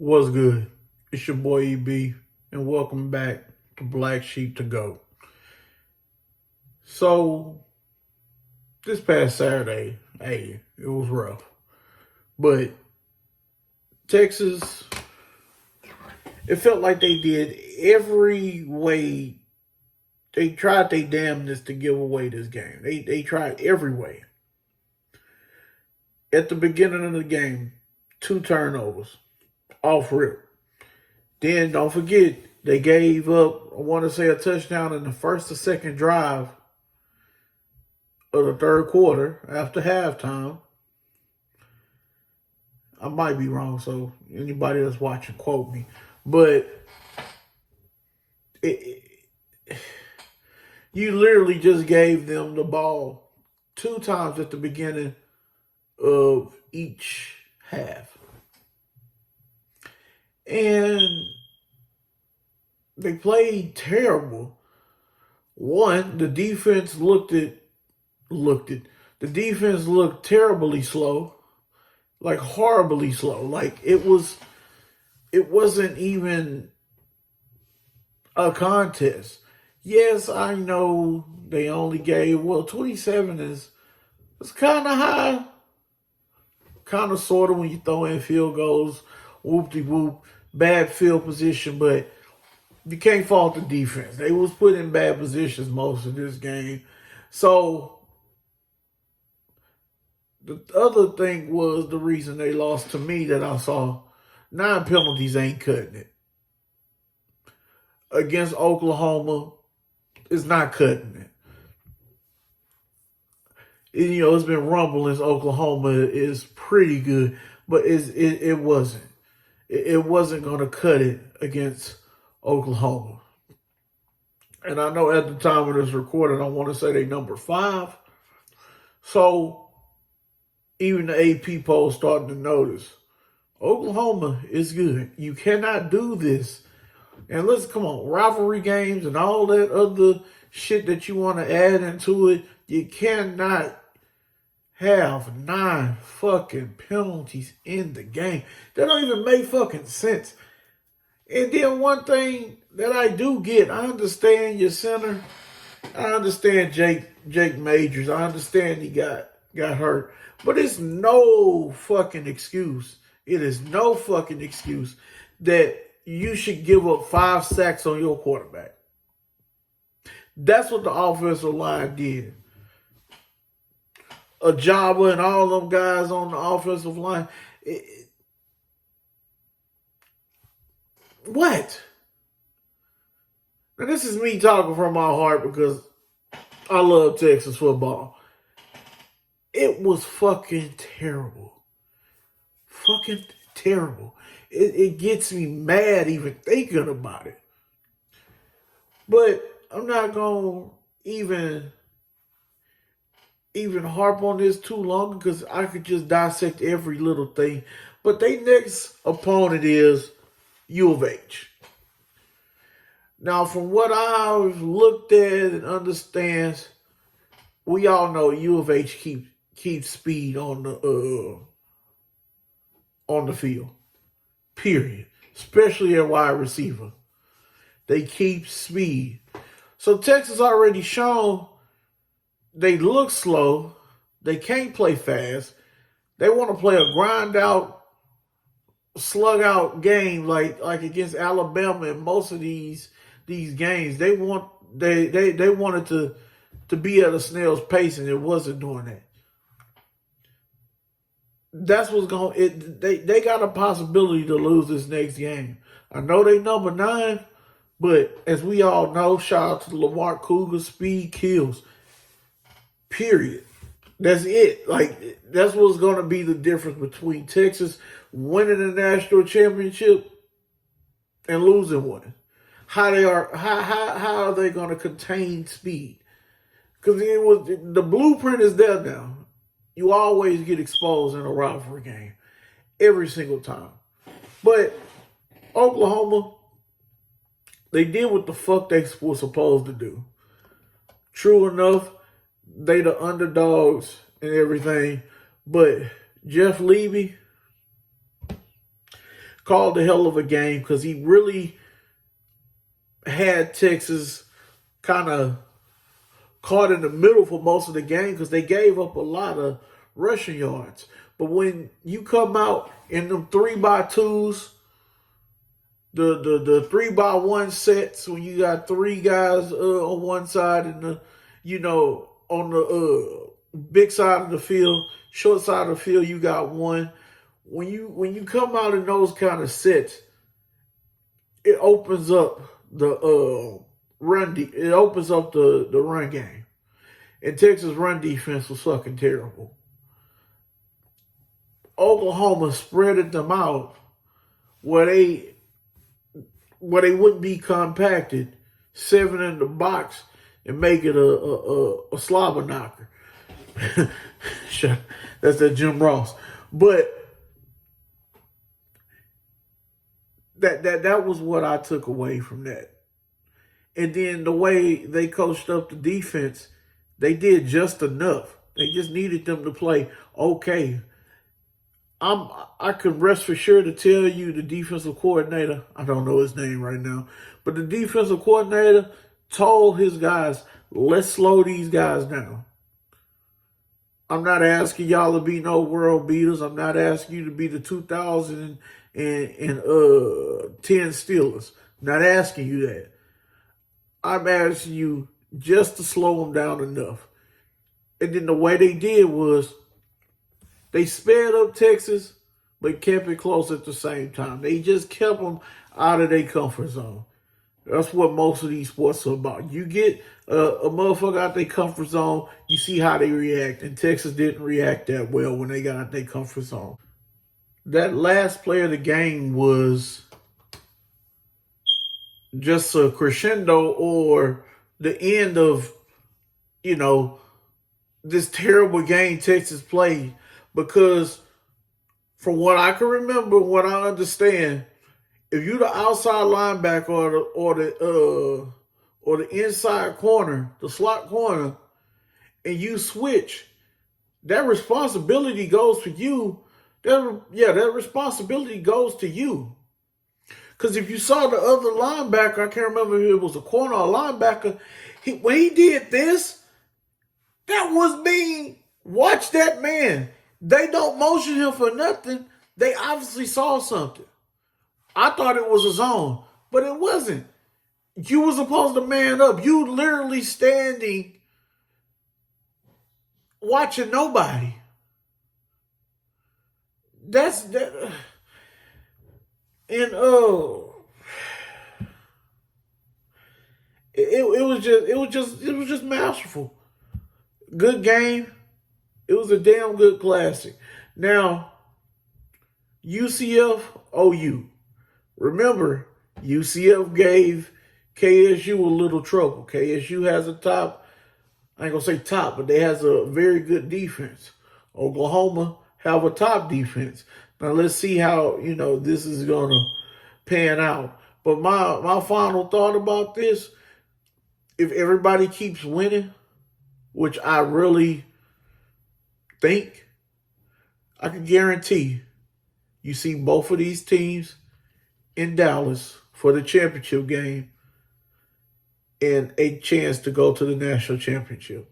What's good? It's your boy EB, and welcome back to Black Sheep to Go. So, this past Saturday, hey, it was rough. But Texas, it felt like they did every way. They tried their damnedest to give away this game. They tried every way. At the beginning of the game, 2 turnovers, off rip. Then don't forget, they gave up, I want to say, a touchdown in the first or second drive of the third quarter after halftime. I might be wrong, so anybody that's watching, quote me. But it, you literally just gave them the ball 2 times at the beginning of each half. And they played terrible. One, the defense the defense looked terribly slow, like horribly slow. Like it wasn't even a contest. Yes, I know they only gave 27 is it's kind of high, kind of sort of when you throw in field goals, whoop de whoop, bad field position, but you can't fault the defense. They was put in bad positions most of this game. So the other thing was the reason they lost to me that I saw 9 penalties ain't cutting it. Against Oklahoma, it's not cutting it. It's been rumblings Oklahoma is pretty good, but it wasn't. It wasn't going to cut it against Oklahoma. And I know at the time of this recording, I want to say they number 5. So even the AP poll starting to notice Oklahoma is good. You cannot do this. And let's come on, rivalry games and all that other shit that you want to add into it. You cannot have 9 fucking penalties in the game. That don't even make fucking sense. And then one thing that I do get, I understand your center. I understand Jake Majors. I understand he got hurt. But it's no fucking excuse. It is no fucking excuse that you should give up 5 sacks on your quarterback. That's what the offensive line did. Ajaba and all them guys on the offensive line. What? Now, this is me talking from my heart because I love Texas football. It was fucking terrible. Fucking terrible. It gets me mad even thinking about it. But I'm not going to even harp on this too long because I could just dissect every little thing. But their next opponent is U of H. Now, from what I've looked at and understands, we all know U of H keeps speed on the field. Period. Especially at wide receiver. They keep speed. So Texas already shown they look slow. They can't play fast. They want to play a grind out, slug out game like against Alabama and most of these games. They wanted to be at a snail's pace, and it wasn't doing that. That's what's going. They got a possibility to lose this next game. I know they number 9, but as we all know, shout out to the Lamar Cougar, speed kills. Period. That's it. Like that's what's going to be the difference between Texas winning the national championship and losing one. How are they going to contain speed? Because the blueprint is there now. You always get exposed in a rivalry game. Every single time. But Oklahoma, they did what the fuck they were supposed to do. True enough, they the underdogs and everything. But Jeff Levy, called a hell of a game because he really had Texas kind of caught in the middle for most of the game because they gave up a lot of rushing yards. But when you come out in them 3x2s, the 3x1 sets, when you got three guys on one side and on the big side of the field, short side of the field, you got one. When you come out in those kind of sets, it opens up the it opens up the run game. And Texas run defense was fucking terrible. Oklahoma spreaded them out where they wouldn't be compacted, 7 in the box, and make it a slobber knocker. That's that Jim Ross. But that was what I took away from that. And then the way they coached up the defense, they did just enough. They just needed them to play okay. I can rest for sure to tell you the defensive coordinator, I don't know his name right now, but the defensive coordinator told his guys, let's slow these guys down. I'm not asking y'all to be no world beaters. I'm not asking you to be the 2010 Steelers. I'm not asking you that. I'm asking you just to slow them down enough. And then the way they did was they sped up Texas, but kept it close at the same time. They just kept them out of their comfort zone. That's what most of these sports are about. You get a motherfucker out their comfort zone, you see how they react. And Texas didn't react that well when they got out their comfort zone. That last play of the game was just a crescendo or the end of, this terrible game Texas played. Because from what I can remember, what I understand, if you're the outside linebacker or the inside corner, the slot corner, and you switch, that responsibility goes for you. That responsibility goes to you. Because if you saw the other linebacker, I can't remember if it was a corner or a linebacker, when he did this, that was mean. Watch that man. They don't motion him for nothing. They obviously saw something. I thought it was a zone, but it wasn't. You were supposed to man up. You literally standing watching nobody. That's that. And it was just masterful. Good game. It was a damn good classic. Now, UCF, OU. Remember, UCF gave KSU a little trouble. KSU has a top, I ain't going to say top, but they has a very good defense. Oklahoma have a top defense. Now, let's see how, this is going to pan out. But my final thought about this, if everybody keeps winning, which I really think, I can guarantee you see both of these teams in Dallas for the championship game and a chance to go to the national championship.